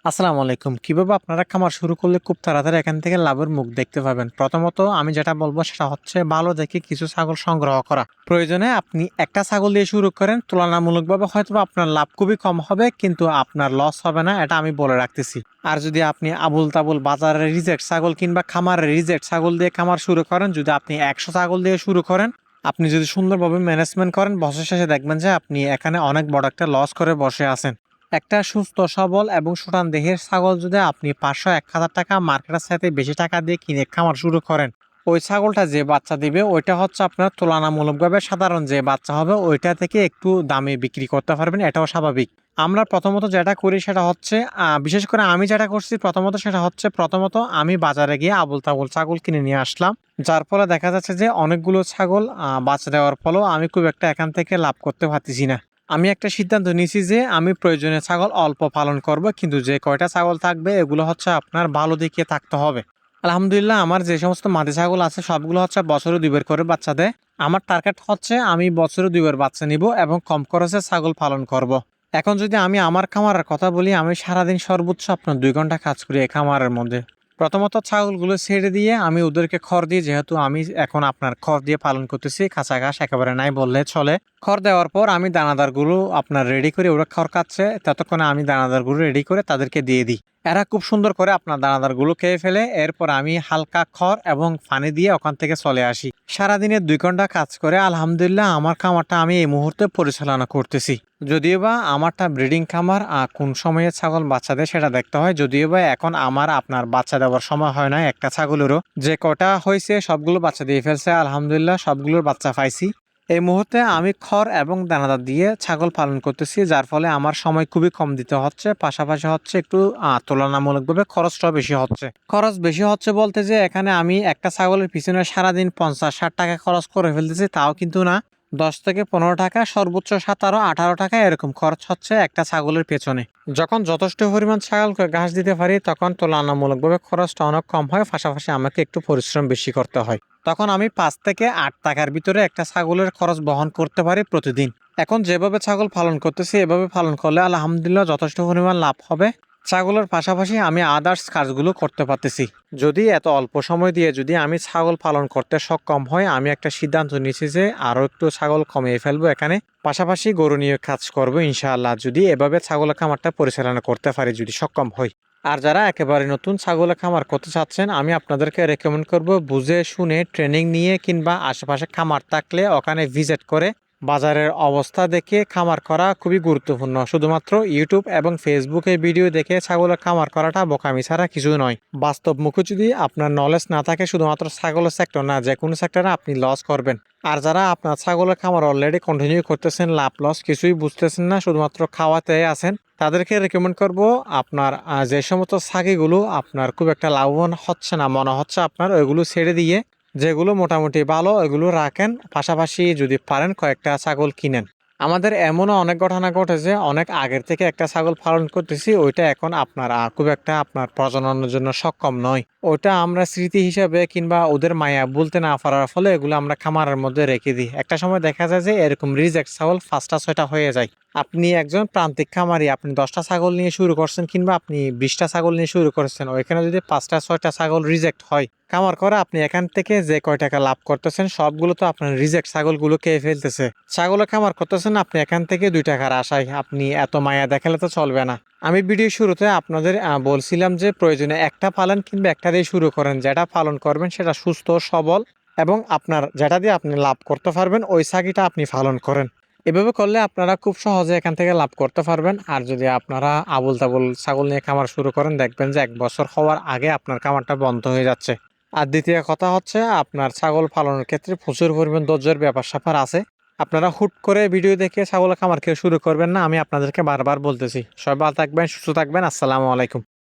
আসসালামু আলাইকুম। কিভাবে আপনারা খামার শুরু করলে খুব তাড়াতাড়ি এখান থেকে লাভের মুখ দেখতে পাবেন? প্রথমত আমি যেটা বলব সেটা হচ্ছে ভালো দেখে কিছু ছাগল সংগ্রহ করা। প্রয়োজনে আপনি একটা ছাগল দিয়ে শুরু করেন। তুলনামূলকভাবে হয়তোবা আপনার লাভ খুবই কম হবে কিন্তু আপনার লস হবে না, এটা আমি বলে রাখতেছি। আর যদি আপনি আবুল-তাবুল বাজারের রিজেক্ট ছাগল কিংবা খামারের রিজেক্ট ছাগল দিয়ে খামার শুরু করেন, যদি আপনি ১০০ ছাগল দিয়ে শুরু করেন, আপনি যদি সুন্দরভাবে ম্যানেজমেন্ট করেন, বছর শেষে দেখবেন যে আপনি এখানে অনেক বড় একটা লস করে বসে আছেন। একটা সুস্থ সবল এবং সুঠাম দেহের ছাগল যদি আপনি ৫০০-১,০০০ টাকা মার্কেটের চাইতে বেশি টাকা দিয়ে কিনে খামার শুরু করেন, ওই ছাগলটা যে বাচ্চা দিবে ওইটা হচ্ছে আপনার তুলনামূলকভাবে সাধারণ যে বাচ্চা হবে ওইটা থেকে একটু দামে বিক্রি করতে পারবেন, এটাও স্বাভাবিক। আমরা প্রথমত যেটা করি সেটা হচ্ছে বিশেষ করে আমি যেটা করছি প্রথমত আমি বাজারে গিয়ে আবুল তাবুল ছাগল কিনে নিয়ে আসলাম। যার ফলে দেখা যাচ্ছে যে অনেকগুলো ছাগল বাচ্চা দেওয়ার ফলেও আমি খুব একটা এখান থেকে লাভ করতে পারতেছি না। আমি একটা সিদ্ধান্ত নিয়েছি যে আমি প্রয়োজনীয় ছাগল অল্প পালন করব, কিন্তু যে কয়টা ছাগল থাকবে এগুলো হচ্ছে আপনার ভালো দিকে থাকতে হবে। আলহামদুলিল্লাহ আমার যে সমস্ত মাদি ছাগল আছে সবগুলো হচ্ছে বছরে ২ বার করে বাচ্চা দেয়। আমার টার্গেট হচ্ছে আমি বছরে ২ বার বাচ্চা নিব এবং কম খরচে ছাগল পালন করব। এখন যদি আমি আমার খামারের কথা বলি, আমি সারাদিন সর্বোচ্চ আপনার ২ ঘন্টা কাজ করি এই খামারের মধ্যে। প্রথমত ছাগলগুলো ছেড়ে দিয়ে আমি ওদেরকে খড় দিয়ে, যেহেতু আমি এখন আপনার খড় দিয়ে পালন করতেছি, কাঁচা ঘাস একেবারে নাই বললে চলে। খড় দেওয়ার পর আমি দানাদারগুলো আপনার রেডি করে, ওরা খড় খাচ্ছে ততক্ষণে আমি দানাদারগুলো রেডি করে তাদেরকে দিয়ে দিই। এরা খুব সুন্দর করে আপনার দানাদারগুলো খেয়ে ফেলে। এরপর আমি হালকা খড় এবং পানি দিয়ে ওখান থেকে চলে আসি। সারাদিনের ২ ঘন্টা কাজ করে আলহামদুলিল্লাহ আমার খামারটা আমি এই মুহূর্তে পরিচালনা করতেছি। যদিও বা আমারটা ব্রিডিং খামার, কোন সময়ে ছাগল বাচ্চা দেয় সেটা দেখতে হয়। যদিও বা এখন আমার আপনার বাচ্চা দেওয়ার সময় হয় না একটা ছাগলেরও। যে কটা হয়েছে সবগুলো বাচ্চা দিয়ে ফেলছে, আলহামদুলিল্লাহ সবগুলোর বাচ্চা পাইছি। এই মুহূর্তে আমি খড় এবং দানাদার দিয়ে ছাগল পালন করতেছি, যার ফলে আমার সময় খুবই কম দিতে হচ্ছে। পাশাপাশি হচ্ছে একটু তুলনামূলকভাবে খরচটাও বেশি হচ্ছে। খরচ বেশি হচ্ছে বলতে যে এখানে আমি একটা ছাগলের পিছনে সারাদিন ৫০-৬০ টাকা খরচ করে ফেলতেছি, তাও কিন্তু না। ১০ থেকে ১৫ টাকা, সর্বোচ্চ ১৭-১৮ টাকা এরকম খরচ হচ্ছে একটা ছাগলের পেছনে। যখন যথেষ্ট পরিমাণ ছাগলকে ঘাস দিতে পারি তখন তুলনামূলকভাবে খরচটা অনেক কম হয়, পাশাপাশি আমাকে একটু পরিশ্রম বেশি করতে হয়। তখন আমি ৫ থেকে ৮ টাকার ভিতরে একটা ছাগলের খরচ বহন করতে পারি প্রতিদিন। এখন যেভাবে ছাগল পালন করতেছি এভাবে পালন করলে আলহামদুলিল্লাহ যথেষ্ট পরিমাণ লাভ হবে। ছাগলের পাশাপাশি আমি আদার্স কাজগুলো করতে পারতেছি। যদি এত অল্প সময় দিয়ে যদি আমি ছাগল পালন করতে সক্ষম হই, আমি একটা সিদ্ধান্ত নিয়েছি যে আরও একটু ছাগল কমিয়ে ফেলবো এখানে, পাশাপাশি গরু নিয়ে কাজ করবো ইনশাআল্লাহ, যদি এভাবে ছাগলের খামারটা পরিচালনা করতে পারি, যদি সক্ষম হই। আর যারা একেবারে নতুন ছাগলের খামার করতে চাচ্ছেন, আমি আপনাদেরকে রেকমেন্ড করব বুঝে শুনে ট্রেনিং নিয়ে কিংবা আশেপাশে খামার থাকলে ওখানে ভিজিট করে বাজারের অবস্থা দেখে খামার করা খুবই গুরুত্বপূর্ণ। শুধুমাত্র ইউটিউব এবং ফেসবুকে ভিডিও দেখে ছাগলের খামার করাটা বোকামি ছাড়া কিছু নয়। বাস্তবমুখী যদি আপনার নলেজ না থাকে, শুধুমাত্র ছাগলের সেক্টর না, যে কোনো সেক্টরে আপনি লস করবেন। আর যারা আপনার ছাগলের খামার অলরেডি কন্টিনিউ করতেছেন, লাভ লস কিছুই বুঝতেছেন না, শুধুমাত্র খাওয়াতে আছেন, তাদেরকে রেকমেন্ড করব আপনার যে সমস্ত ছাগিগুলো আপনার খুব একটা লাভবান হচ্ছে না মনে হচ্ছে আপনার, ওইগুলো ছেড়ে দিয়ে যেগুলো মোটামুটি ভালো ওইগুলো রাখেন। পাশাপাশি যদি পারেন কয়েকটা ছাগল কিনেন। আমাদের এমনও অনেক ঘটনা ঘটেছে, অনেক আগের থেকে একটা ছাগল পালন করতেছি, ওইটা এখন আপনার খুব একটা আপনার প্রজননের জন্য সক্ষম নয়। ওটা আমরা স্মৃতি হিসাবে কিংবা ওদের মায়া বলতে না পারার ফলে এগুলো আমরা খামারের মধ্যে রেখে দিই। একটা সময় দেখা যায় যে এরকম রিজেক্ট ছাগল ৫টা ৬টা হয়ে যায়। আপনি একজন প্রান্তিক খামারি, আপনি ১০টা ছাগল নিয়ে শুরু করছেন কিংবা আপনি ২০টা ছাগল নিয়ে শুরু করছেন, ওইখানে যদি ৫টা ৬টা ছাগল রিজেক্ট হয় খামার করে, আপনি এখান থেকে যে কয় টাকা লাভ করতেছেন সবগুলো তো আপনার রিজেক্ট ছাগলগুলো খেয়ে ফেলতেছে। ছাগলের খামার করতেছেন আপনি এখান থেকে ২ টাকার আশায়, আপনি এত মায়া দেখালে তো চলবে না। আমি ভিডিও শুরুতে আপনাদের বলছিলাম যে প্রয়োজনে একটা পালন কিংবা একটা দিয়ে শুরু করেন, যেটা পালন করবেন সেটা সুস্থ সবল এবং আপনার যেটা দিয়ে আপনি লাভ করতে পারবেন ওই ছাগিটা আপনি পালন করেন। এভাবে করলে আপনারা খুব সহজে এখান থেকে লাভ করতে পারবেন। আর যদি আপনারা আবুল তাবুল ছাগল নিয়ে খামার শুরু করেন, দেখবেন যে ১ বছর হওয়ার আগে আপনার খামারটা বন্ধ হয়ে যাচ্ছে। আর দ্বিতীয় কথা হচ্ছে আপনার ছাগল পালনের ক্ষেত্রে প্রচুর পরিমাণ ধৈর্যের ব্যাপার-স্যাপার আছে। আপনারা হুট করে ভিডিও দেখে ছাগলের খামার শুরু করবেন না, আমি আপনাদেরকে বারবার বলতেছি। সবাই ভালো থাকবেন, সুস্থ থাকবেন। আসসালামু আলাইকুম।